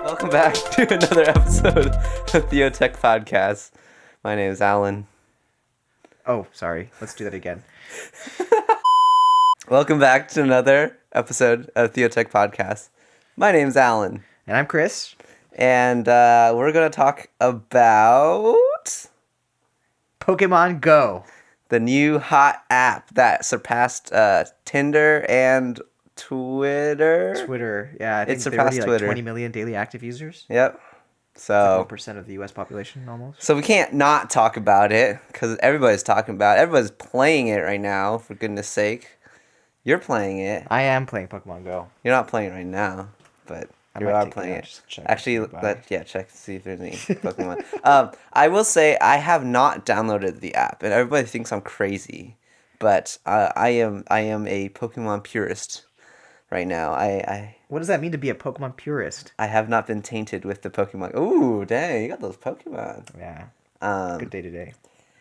Welcome back to another episode of Theotech Podcast. My name is Alan. Oh, sorry. Let's do that again. Welcome back to another episode of Theotech Podcast. My name is Alan. And I'm Chris. And we're going to talk about Pokemon Go. the new hot app that surpassed Tinder and Twitter. Yeah, I think It they're surpassed already Twitter. 20 million daily active users. Yep. Like So 1% of the U.S. population, almost. we can't not talk about it because everybody's talking about it. Everybody's playing it right now, for goodness sake. You're playing it. I am playing Pokemon Go. You're not playing it right now, but I you might are take it playing out it. just to check Actually, nearby. check to see if there's any Pokemon. I will say I have not downloaded the app, and everybody thinks I'm crazy, but I am a Pokemon purist right now. What does that mean to be a Pokemon purist? I have not been tainted with the Pokemon. Ooh, dang, you got those Pokemon. Yeah. Good day today.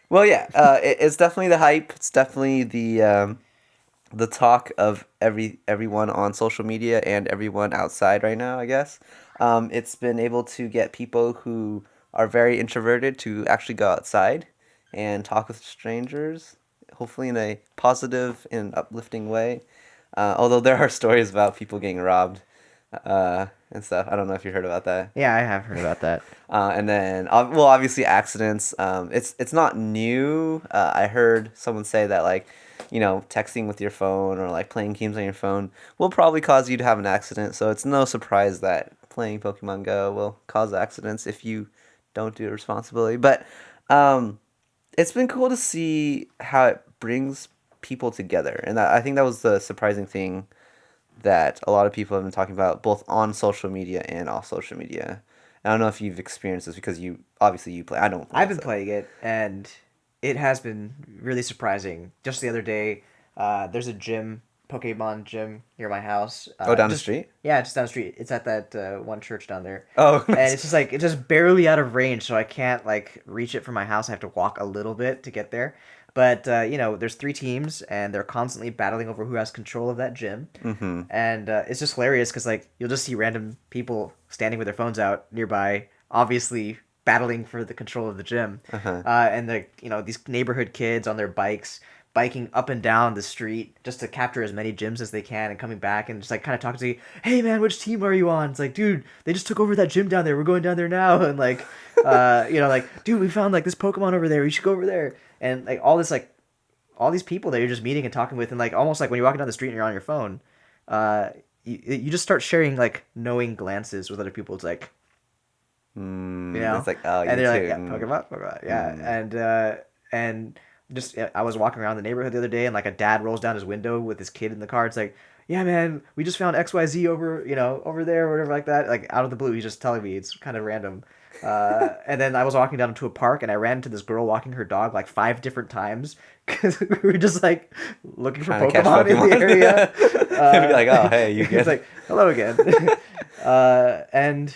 Well, yeah, it's definitely the hype. It's definitely the talk of everyone on social media and everyone outside right now, I guess. It's been able to get people who are very introverted to actually go outside and talk with strangers, hopefully in a positive and uplifting way. Although there are stories about people getting robbed and stuff. I don't know if you heard about that. Yeah, I have heard about that. And then, obviously accidents. It's not new. I heard someone say that, like, texting with your phone or like playing games on your phone will probably cause you to have an accident. So it's no surprise that playing Pokemon Go will cause accidents if you don't do it responsibly. But it's been cool to see how it brings people together, and I think that was the surprising thing that a lot of people have been talking about, both on social media and off social media. I don't know if you've experienced this because you play. I don't. I've been playing it, and it has been really surprising. Just the other day, there's a Pokemon gym near my house. Down the street? Yeah, just down the street. It's at that one church down there. Oh, and it's just barely out of range, so I can't like reach it from my house. I have to walk a little bit to get there. But there's 3 teams, and they're constantly battling over who has control of that gym. Mm-hmm. And it's just hilarious because like you'll just see random people standing with their phones out nearby, obviously battling for the control of the gym. Uh-huh. And these neighborhood kids on their bikes biking up and down the street just to capture as many gyms as they can, and coming back and just like kind of talking to you, hey man, which team are you on? It's like, dude, they just took over that gym down there, we're going down there now. And like like, dude, we found like this Pokemon over there, we should go over there. And like all these people that you're just meeting and talking with, and like almost like when you're walking down the street and you're on your phone, you just start sharing like knowing glances with other people. It's like, it's like, oh, and you they're too. like, yeah, Pokemon, yeah. And just I was walking around the neighborhood the other day, and like a dad rolls down his window with his kid in the car. It's like, yeah, man, we just found XYZ over there or whatever like that. Like out of the blue, he's just telling me. It's kind of random. And then I was walking down to a park, and I ran into this girl walking her dog like 5 different times because we were just like looking for Pokemon in the area. Be like, oh, hey, you good? It's like, hello again. And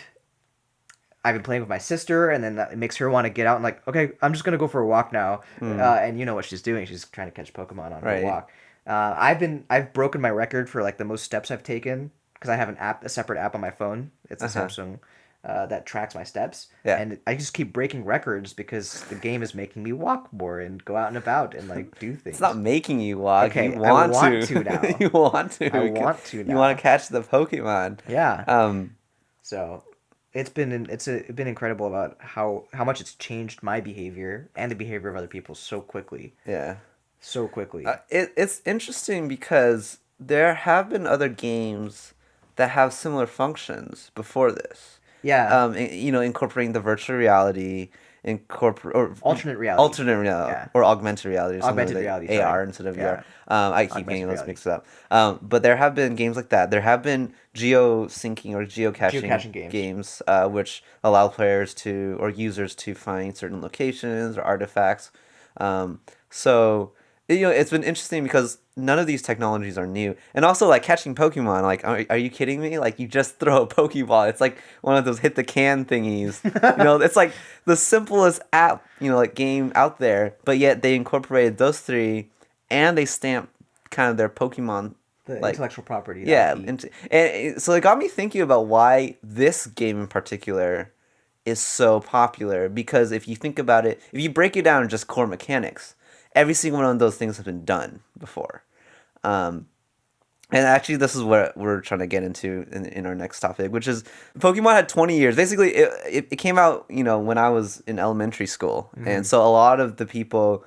I've been playing with my sister, and then it makes her want to get out and like, okay, I'm just gonna go for a walk now. And you know what she's doing? She's trying to catch Pokemon on her walk. I've broken my record for like the most steps I've taken because I have a separate app on my phone. It's a Samsung that tracks my steps. Yeah. And I just keep breaking records because the game is making me walk more and go out and about and like do things. It's not making you walk. Okay, you want I want to. to now. You want to. I want to now. You want to catch the Pokemon. Yeah. So it's been incredible about how much it's changed my behavior and the behavior of other people so quickly. Yeah. So quickly. It's interesting because there have been other games that have similar functions before this. Yeah. Incorporating the virtual reality, alternate reality. Yeah. Or augmented reality. Or Augmented like reality, AR sorry. instead of Yeah. VR. I keep getting those mixed up. But there have been games like that. There have been geo-syncing or geocaching games which allow players or users to find certain locations or artifacts. So it's been interesting because none of these technologies are new. And also, like, catching Pokemon, like, are you kidding me? Like, you just throw a Pokeball. It's like one of those hit the can thingies. It's like the simplest app, like, game out there. But yet they incorporated those 3, and they stamped kind of their Pokemon The like intellectual property, the yeah, IP. and so it got me thinking about why this game in particular is so popular. Because if you think about it, if you break it down to just core mechanics, every single one of those things have been done before. Um, and actually, this is what we're trying to get into in our next topic, which is Pokemon had 20 years. Basically, it came out, when I was in elementary school. And so a lot of the people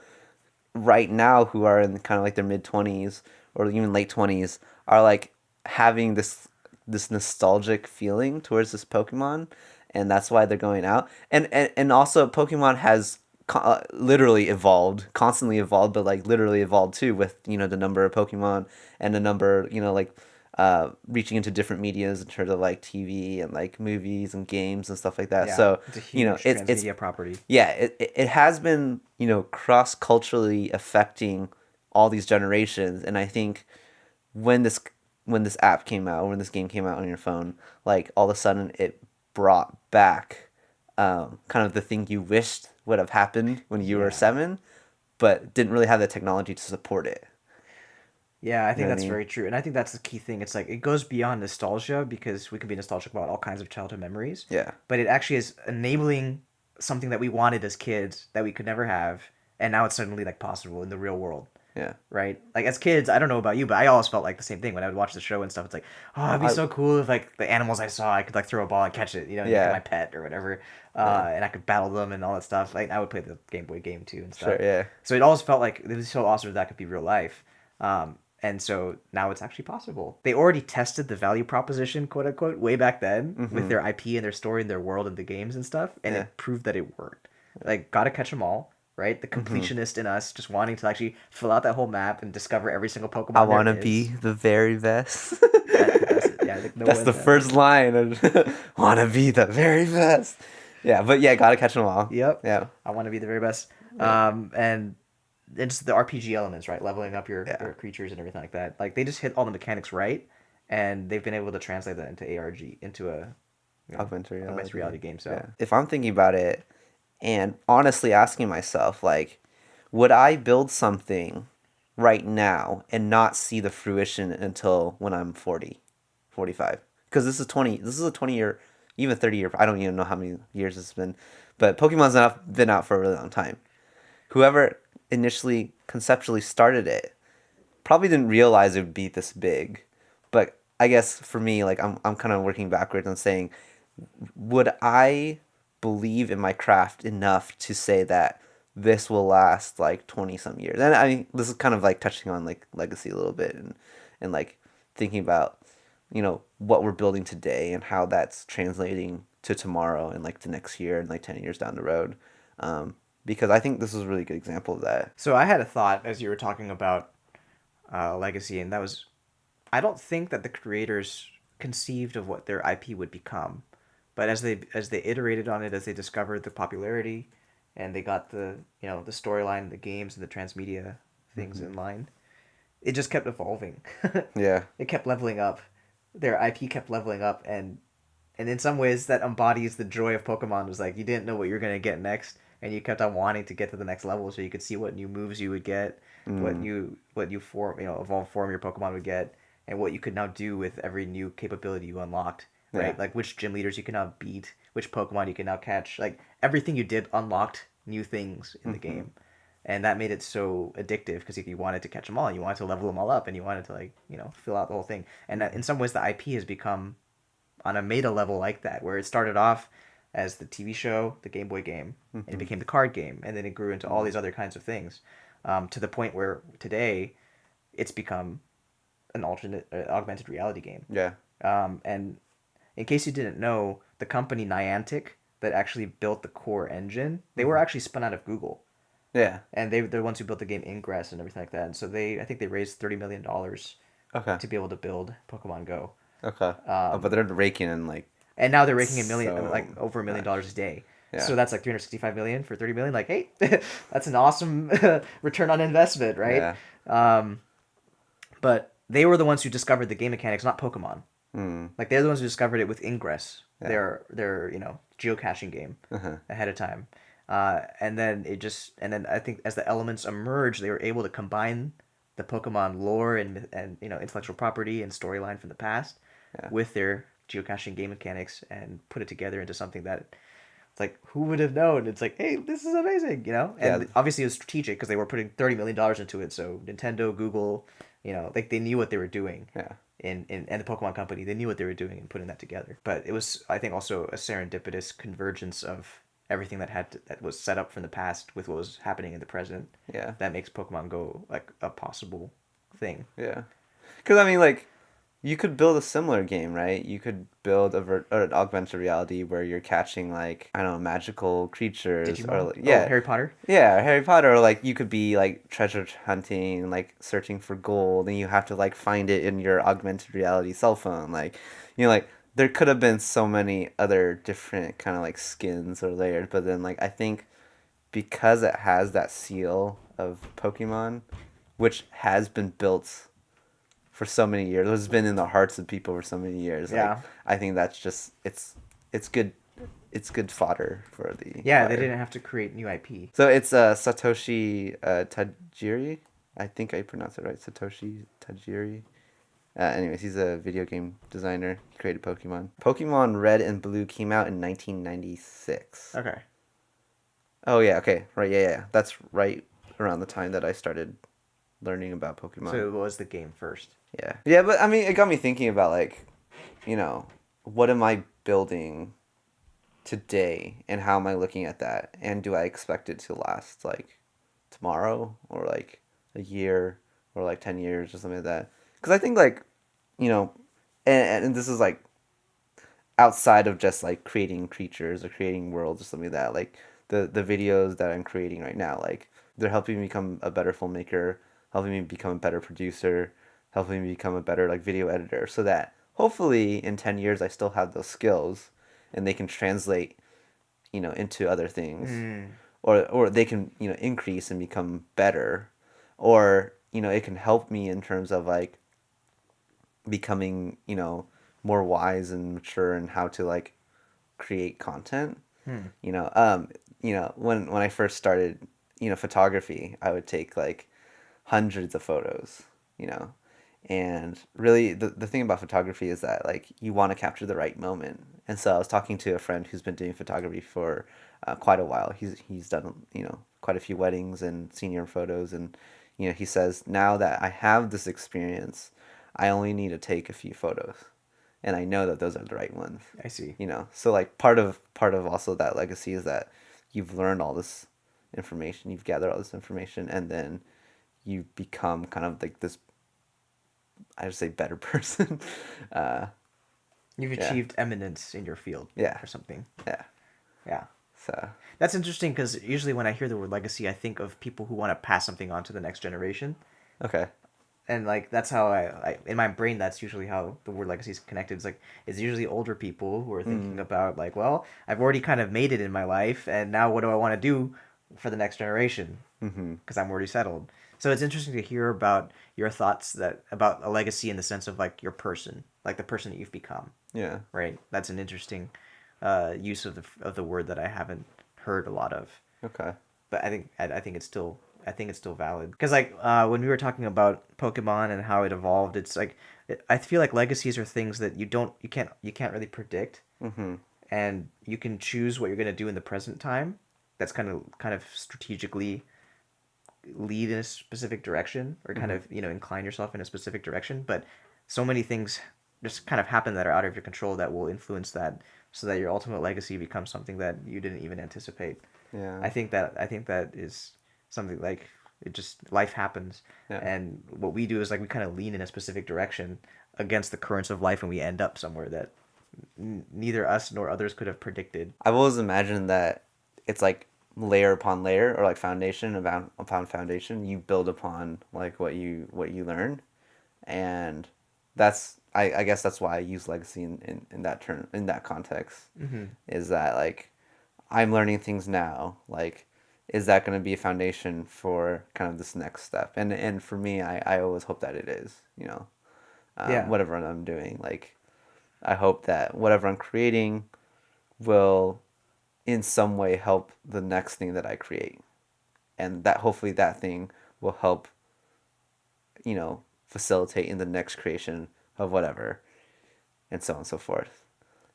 right now who are in kind of like their mid 20s or even late 20s are like having this nostalgic feeling towards this Pokemon, and that's why they're going out. And also Pokemon has literally evolved, constantly evolved, but like literally evolved too with the number of Pokemon and the number like reaching into different medias in terms of like TV and like movies and games and stuff like that. Yeah, So it's a huge it's transmedia property. yeah, it has been, cross culturally affecting all these generations. And I think when this when this app came out, when this game came out on your phone, like all of a sudden it brought back kind of the thing you wished would have happened when you were Yeah. 7, but didn't really have the technology to support it. Yeah, I You think know what I that's mean? very true. And I think that's the key thing. It's like it goes beyond nostalgia because we can be nostalgic about all kinds of childhood memories, Yeah. but it actually is enabling something that we wanted as kids that we could never have, and now it's suddenly like possible in the real world, Yeah. right? Like as kids, I don't know about you, but I always felt like the same thing when I would watch the show and stuff. It's like, oh, it'd be I so cool if like the animals I saw, I could like throw a ball and catch it, and make it yeah. my pet or whatever, Yeah. and I could battle them and all that stuff. Like I would play the Game Boy game too and Sure, stuff. yeah. So it always felt like it was so awesome that could be real life. And so now it's actually possible. They already tested the value proposition, quote unquote, way back then with their IP and their story and their world and the games and stuff, and Yeah. it proved that it worked. Like, gotta catch them all, right? The completionist in us just wanting to actually fill out that whole map and discover every single Pokemon I there want to is. be the very best. Yeah, like no That's one the said. first line. Want to be the very best. Yeah, but yeah, gotta catch them all. Yep. Yeah. I want to be the very best. Yeah. And it's the RPG elements, right? Leveling up your Yeah. creatures and everything like that. Like they just hit all the mechanics right, and they've been able to translate that into ARG, into a augmented reality game. So Yeah. If I'm thinking about it and honestly asking myself, like, would I build something right now and not see the fruition until when I'm 40, 45? Because this is a 20-year, even 30-year, I don't even know how many years it's been, but Pokemon's not been out for a really long time. Whoever initially conceptually started it probably didn't realize it would be this big. But I guess for me, like I'm kind of working backwards and saying, would I believe in my craft enough to say that this will last like 20 some years? And I mean, this is kind of like touching on like legacy a little bit, and like thinking about, what we're building today and how that's translating to tomorrow and like the next year and like 10 years down the road. Because I think this is a really good example of that. So I had a thought as you were talking about legacy, and that was, I don't think that the creators conceived of what their IP would become, but as they iterated on it, as they discovered the popularity, and they got the the storyline, the games, and the transmedia things in line, it just kept evolving. Yeah. It kept leveling up. Their IP kept leveling up, and in some ways that embodies the joy of Pokemon. Was like you didn't know what you're gonna get next, and you kept on wanting to get to the next level so you could see what new moves you would get, what you form evolved form your Pokemon would get, and what you could now do with every new capability you unlocked. Right, Yeah. like which gym leaders you can now beat, which Pokemon you can now catch. Like everything you did unlocked new things in the game, and that made it so addictive because if you wanted to catch them all, you wanted to level them all up, and you wanted to fill out the whole thing. And that, in some ways, the IP has become on a meta level like that, where it started off as the TV show, the Game Boy game, and it became the card game, and then it grew into all these other kinds of things, to the point where today it's become an alternate augmented reality game. Yeah. And in case you didn't know, the company Niantic that actually built the core engine, they were actually spun out of Google, Yeah. and they're the ones who built the game Ingress and everything like that. And so I think they raised $30 million Okay. to be able to build Pokemon Go. Okay. But they're raking in like. And now they're raking So like over $1 million a day. Yeah. So that's like 365 million for 30 million. Like, hey, that's an awesome return on investment, right? Yeah. But they were the ones who discovered the game mechanics, not Pokemon. Mm. Like they're the ones who discovered it with Ingress, Yeah. their geocaching game ahead of time. And then I think as the elements emerged, they were able to combine the Pokemon lore and intellectual property and storyline from the past Yeah. with their geocaching game mechanics and put it together into something that it's like, who would have known? It's like, hey, this is amazing, And Yeah. obviously it was strategic because they were putting $30 million into it. So Nintendo, Google, like they knew what they were doing. Yeah. And the Pokemon Company, they knew what they were doing in putting that together. But it was, I think, also a serendipitous convergence of everything that was set up from the past with what was happening in the present. Yeah. That makes Pokemon Go like a possible thing. Yeah. Because I mean, like, you could build a similar game, right? You could build an augmented reality where you're catching, like, I don't know, magical creatures or Digimon? like, Oh, yeah, Harry Potter? yeah, Harry Potter, or like you could be like treasure hunting, like searching for gold, and you have to like find it in your augmented reality cell phone. Like, like there could have been so many other different kind of like skins or layers, but then like I think because it has that seal of Pokemon, which has been built for so many years. It's been in the hearts of people for so many years. Like, Yeah. I think that's just it's good. It's good fodder for the Yeah, fire. they didn't have to create new IP. So it's Satoshi Tajiri. I think I pronounced it right. Satoshi Tajiri. Anyways, he's a video game designer. He created Pokemon. Pokemon Red and Blue came out in 1996. Okay. Oh yeah, okay, right, yeah. That's right around the time that I started learning about Pokemon. So it was the game first. Yeah, but I mean, it got me thinking about like, what am I building today, and how am I looking at that, and do I expect it to last like tomorrow or like a year or like 10 years or something like that? Because I think like, you know, and this is like outside of just like creating creatures or creating worlds or something like that. Like the videos that I'm creating right now, like they're helping me become a better filmmaker, helping me become a better producer, helping me become a better like video editor, so that hopefully in 10 years I still have those skills and they can translate, into other things. Or they can, increase and become better, or it can help me in terms of like becoming, more wise and mature in how to like create content. When I first started, photography, I would take like hundreds of photos, you know. And really the thing about photography is that like you want to capture the right moment. And so I was talking to a friend who's been doing photography for quite a while. He's done, quite a few weddings and senior photos, and he says, now that I have this experience, I only need to take a few photos and I know that those are the right ones. I see. So like part of also that legacy is that you've learned all this information, you've gathered all this information, and then you become kind of like this, I would say, better person. You've Yeah. achieved eminence in your field. Yeah. Or something. Yeah. Yeah. So That's interesting because usually when I hear the word legacy, I think of people who want to pass something on to the next generation. okay. And like that's how I in my brain, that's usually how the word legacy is connected. It's like it's usually older people who are thinking about like, well, I've already kind of made it in my life, and now what do I want to do for the next generation? Because I'm already settled. So it's interesting to hear about your thoughts about a legacy in the sense of like your person, like the person that you've become. Yeah. Right. That's an interesting use of the word that I haven't heard a lot of. Okay. But I think it's still valid because like when we were talking about Pokemon and how it evolved, it's like I feel like legacies are things that you can't really predict, and you can choose what you're gonna do in the present time. That's kind of strategically lead in a specific direction or kind of incline yourself in a specific direction. But so many things just kind of happen that are out of your control that will influence that, so that your ultimate legacy becomes something that you didn't even anticipate. Yeah. I think that is something like it just life happens, Yeah. and what we do is like we kind of lean in a specific direction against the currents of life, and we end up somewhere that neither us nor others could have predicted. I've always imagined that it's like layer upon layer, or like foundation upon foundation. You build upon like what you learn, and that's I guess that's why I use legacy in that term, in that context. Is that like I'm learning things now, like is that going to be a foundation for kind of this next step? And for me, I always hope that it is, Yeah. whatever I'm doing. Like I hope that whatever I'm creating will in some way help the next thing that I create, and that hopefully that thing will help facilitate in the next creation of whatever, and so on and so forth.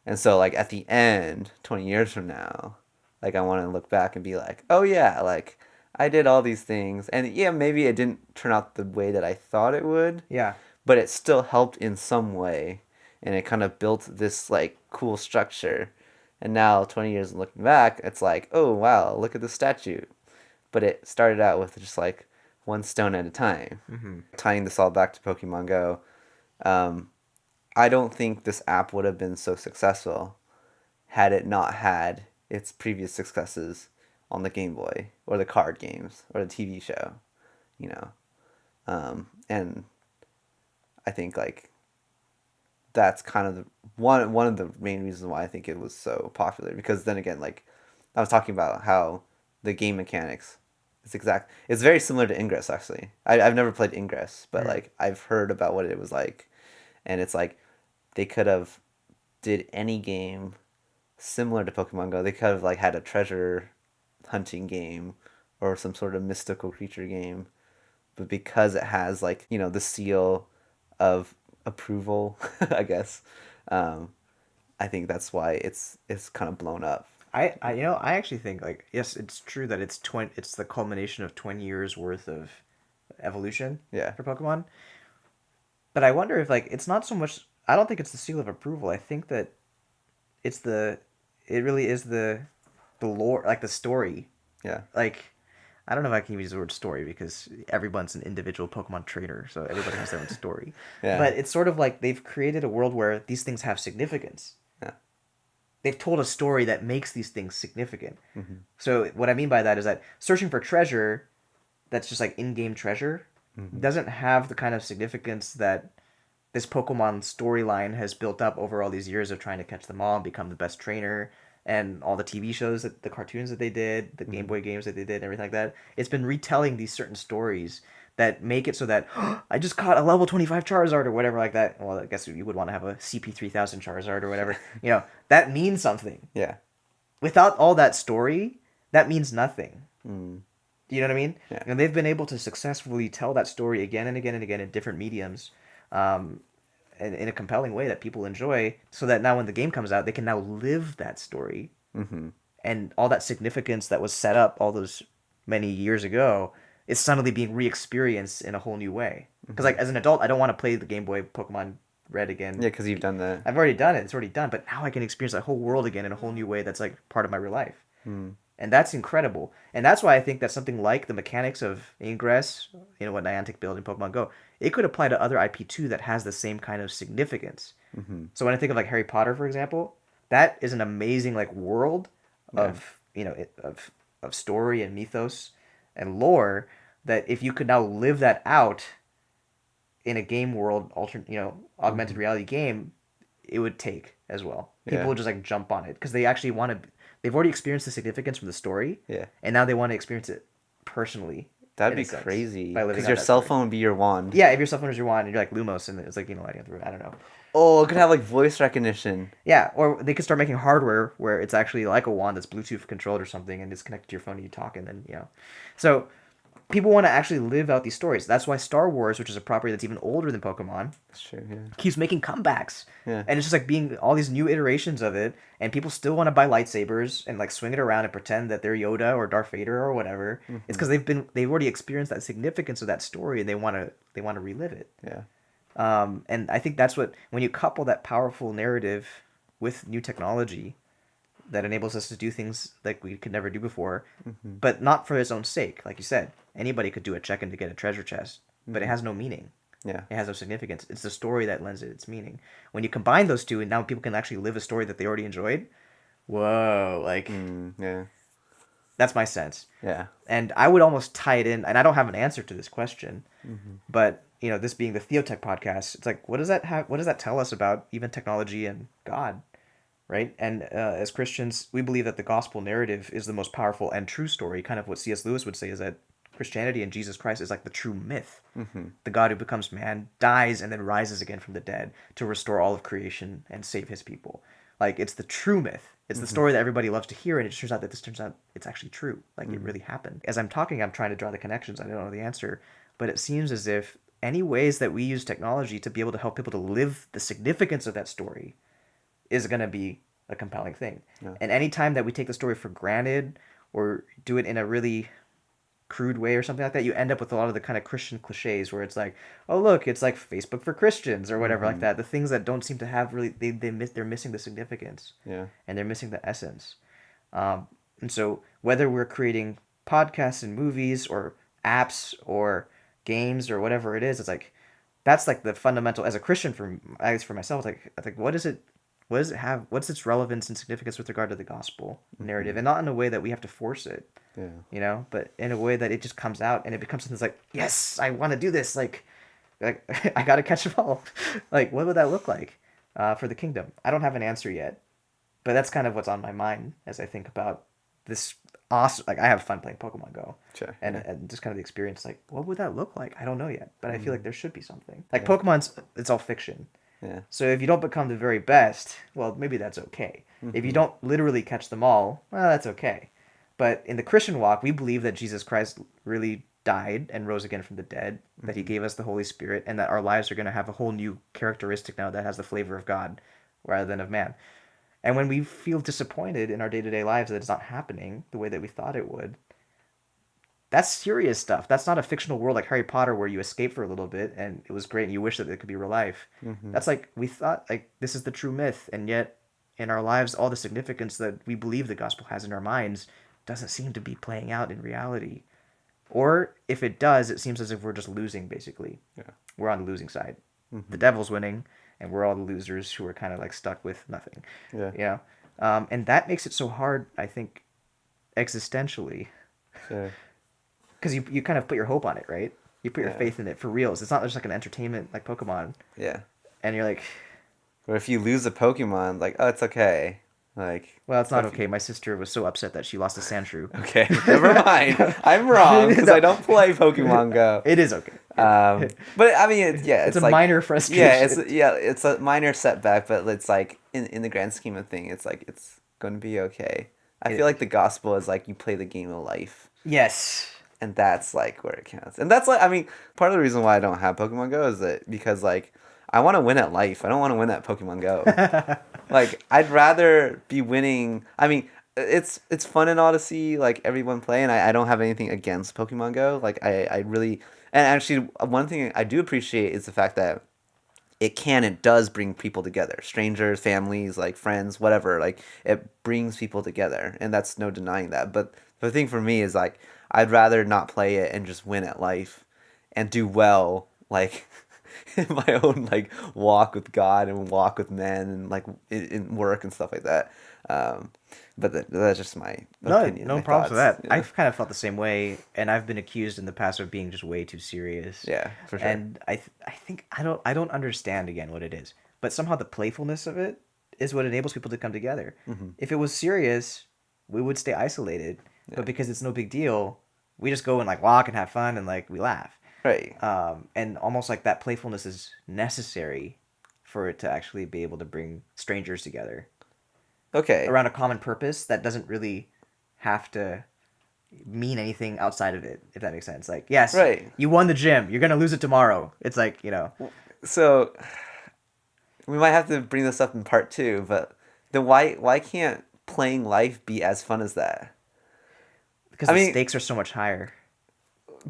And so, like, at the end, 20 years from now, like, I want to look back and be like, oh yeah, like, I did all these things, and yeah, maybe it didn't turn out the way that I thought it would, Yeah. but it still helped in some way, and it kind of built this, like, cool structure. And now, 20 years looking back, it's like, oh wow, look at the statue. But it started out with just, like, one stone at a time. Mm-hmm. Tying this all back to Pokemon Go, I don't think this app would have been so successful had it not had its previous successes on the Game Boy or the card games or the TV show, you know. And I think, like, that's kind of the one of the main reasons why I think it was so popular, because then again, like, I was talking about how the game mechanics, it's very similar to Ingress, actually. I've never played Ingress, but like, I've heard about what it was like, and it's like they could have did any game similar to Pokemon Go. They could have, like, had a treasure hunting game or some sort of mystical creature game, but because it has, like, the seal of approval, I guess, I think that's why it's kind of blown up. I actually think, like, yes, it's true that it's the culmination of 20 years worth of evolution for Pokemon. But I wonder if, like, it's not so much, I don't think it's the seal of approval. I think that it really is the lore, like the story. Yeah. Like, I don't know if I can use the word story because everyone's an individual Pokemon trainer, so everybody has their own story. Yeah. But it's sort of like they've created a world where these things have significance. Yeah. They've told a story that makes these things significant. Mm-hmm. So what I mean by that is that searching for treasure, that's just like in-game treasure, doesn't have the kind of significance that this Pokemon storyline has built up over all these years of trying to catch them all and become the best trainer, and all the TV shows, the cartoons that they did, the Game Boy games that they did, and everything like that. It's been retelling these certain stories that make it so that, oh, I just caught a level 25 Charizard or whatever like that. Well, I guess you would want to have a CP 3000 Charizard or whatever. That means something. Yeah. Without all that story, that means nothing. Mm. You know what I mean? Yeah. And they've been able to successfully tell that story again and again and again in different mediums, in a compelling way that people enjoy, so that now when the game comes out, they can now live that story. Mm-hmm. And all that significance that was set up all those many years ago is suddenly being re-experienced in a whole new way. Because, like, as an adult, I don't want to play the Game Boy Pokemon Red again. Yeah, because you've done that. I've already done it. It's already done. But now I can experience that whole world again in a whole new way that's, like, part of my real life. Mm. And that's incredible. And that's why I think that something like the mechanics of Ingress, what Niantic built in Pokemon Go, it could apply to other IP too that has the same kind of significance. Mm-hmm. So when I think of, like, Harry Potter, for example, that is an amazing, like, world of of story and mythos and lore that if you could now live that out in a game world, augmented reality game, it would take as well. People would just, like, jump on it because they actually want to. They've already experienced the significance from the story, and now they want to experience it personally. That'd be crazy. Because your cell phone would be your wand. Yeah, if your cell phone is your wand, and you're like Lumos, and it's like, lighting up the room. I don't know. Oh, it could have, like, voice recognition. Yeah, or they could start making hardware where it's actually like a wand that's Bluetooth controlled or something, and it's connected to your phone and you talk, and then, So, people want to actually live out these stories. That's why Star Wars, which is a property that's even older than Pokemon, That's true, yeah. keeps making comebacks. Yeah. And it's just like being all these new iterations of it, and people still want to buy lightsabers and, like, swing it around and pretend that they're Yoda or Darth Vader or whatever. Mm-hmm. It's because they've already experienced that significance of that story, and they want to relive it. Yeah. And I think that's when you couple that powerful narrative with new technology that enables us to do things like we could never do before, but not for its own sake. Like you said, anybody could do a check-in to get a treasure chest, but it has no meaning. Yeah. It has no significance. It's the story that lends it its meaning. When you combine those two, and now people can actually live a story that they already enjoyed, whoa, like, yeah. That's my sense. Yeah. And I would almost tie it in, and I don't have an answer to this question, but, this being the Theotech podcast, it's like, what does that tell us about even technology and God, right? And as Christians, we believe that the gospel narrative is the most powerful and true story. Kind of what C.S. Lewis would say is that Christianity and Jesus Christ is like the true myth. Mm-hmm. The God who becomes man, dies, and then rises again from the dead to restore all of creation and save his people. Like, it's the true myth. It's the story that everybody loves to hear, and it turns out it's actually true. Like, it really happened. As I'm talking, I'm trying to draw the connections. I don't know the answer, but it seems as if any ways that we use technology to be able to help people to live the significance of that story is going to be a compelling thing. Yeah. And any time that we take the story for granted or do it in a really crude way or something like that, you end up with a lot of the kind of Christian cliches where it's like, oh look, it's like Facebook for Christians or whatever like that. The things that don't seem to have really they're missing the significance. Yeah. And they're missing the essence. And so whether we're creating podcasts and movies or apps or games or whatever it is, it's like that's like the fundamental as a Christian for at least for myself. Like I think what does it have? What's its relevance and significance with regard to the gospel narrative, and not in a way that we have to force it. Yeah. But in a way that it just comes out and it becomes something that's like, yes, I want to do this. Like I got to catch them all. Like, what would that look like for the kingdom? I don't have an answer yet, but that's kind of what's on my mind as I think about this awesome. Like, I have fun playing Pokemon Go, Sure. and just kind of the experience. Like, what would that look like? I don't know yet, but I feel like there should be something. Like Pokemon's, it's all fiction. Yeah. So if you don't become the very best, well, maybe that's okay. If you don't literally catch them all, well, that's okay. But in the Christian walk, we believe that Jesus Christ really died and rose again from the dead, that he gave us the Holy Spirit, and that our lives are going to have a whole new characteristic now that has the flavor of God rather than of man. And when we feel disappointed in our day-to-day lives that it's not happening the way that we thought it would, that's serious stuff. That's not a fictional world like Harry Potter where you escape for a little bit and it was great and you wish that it could be real life. That's like, we thought like this is the true myth, and yet in our lives all the significance that we believe the gospel has in our minds doesn't seem to be playing out in reality. Or if it does, it seems as if we're just losing, basically. Yeah. We're on the losing side. The devil's winning, and we're all the losers who are kind of like stuck with nothing. Yeah. You know? And that makes it so hard, I think, existentially. Sure. Because you kind of put your hope on it, right? You put your faith in it for reals. It's not just like an entertainment like Pokemon. Yeah. And you're like... Or if you lose a Pokemon, like, oh, it's okay. Like, well, it's not okay. My sister was so upset that she lost a Sandshrew. Okay, never mind. I'm wrong because I don't play Pokemon Go. It is okay. But I mean, it's a like, minor frustration. It's a minor setback, but it's like in the grand scheme of things, it's like it's going to be okay. I feel like the gospel is like you play the game of life. Yes. And that's like where it counts. And that's like, I mean, part of the reason why I don't have Pokemon Go is that because like I want to win at life. I don't want to win at Pokemon Go. Like, I'd rather be winning. I mean, it's fun and all to see, like, everyone play, and I don't have anything against Pokemon Go. Like, I really... And actually, one thing I do appreciate is the fact that it does bring people together. Strangers, families, like, friends, whatever. Like, it brings people together, and that's no denying that. But the thing for me is, like, I'd rather not play it and just win at life and do well, like... in my own like walk with God and walk with men and like in work and stuff like that. But that's just my opinion. No my problems with that. you know? I've kind of felt the same way, and I've been accused in the past of being just way too serious. Yeah, for sure. And I think I don't understand again what it is, but somehow the playfulness of it is what enables people to come together. If it was serious, we would stay isolated. Yeah. But because it's no big deal, we just go and like walk and have fun and like we laugh. Right. And almost like that playfulness is necessary for it to actually be able to bring strangers together. Okay. Around a common purpose that doesn't really have to mean anything outside of it, if that makes sense. Like, yes, right. You won the gym. You're going to lose it tomorrow. It's like, you know. So we might have to bring this up in part 2, but then why can't playing life be as fun as that? Because the stakes are so much higher.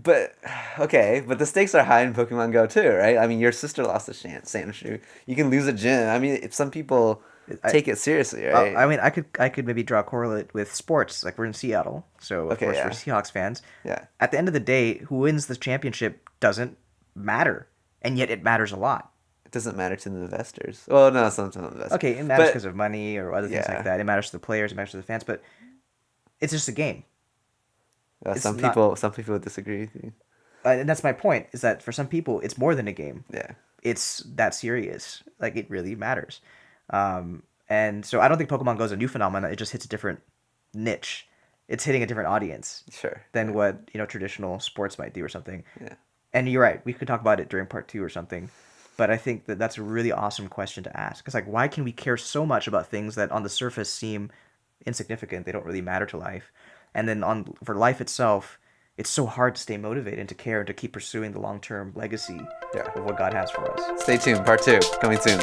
But, okay, but the stakes are high in Pokemon Go too, right? I mean, your sister lost a Sandshrew. You can lose a gym. I mean, if some people take it seriously, right? I mean, I could maybe draw a correlate with sports. Like, we're in Seattle, so of course we're Seahawks fans. Yeah. At the end of the day, who wins the championship doesn't matter, and yet it matters a lot. It doesn't matter to the investors. Well, no, sometimes investors. Okay, it matters because of money or other things like that. It matters to the players, it matters to the fans, but it's just a game. Some people would disagree with you. And that's my point, is that for some people, it's more than a game. Yeah. It's that serious. Like, it really matters. And so I don't think Pokemon Go is a new phenomenon. It just hits a different niche. It's hitting a different audience. Sure. Than what, traditional sports might do or something. Yeah. And you're right. We could talk about it during part 2 or something. But I think that that's a really awesome question to ask. Because, like, why can we care so much about things that on the surface seem insignificant? They don't really matter to life. And then for life itself, it's so hard to stay motivated and to care and to keep pursuing the long-term legacy Yeah. of what God has for us. Stay tuned. Part 2 coming soon.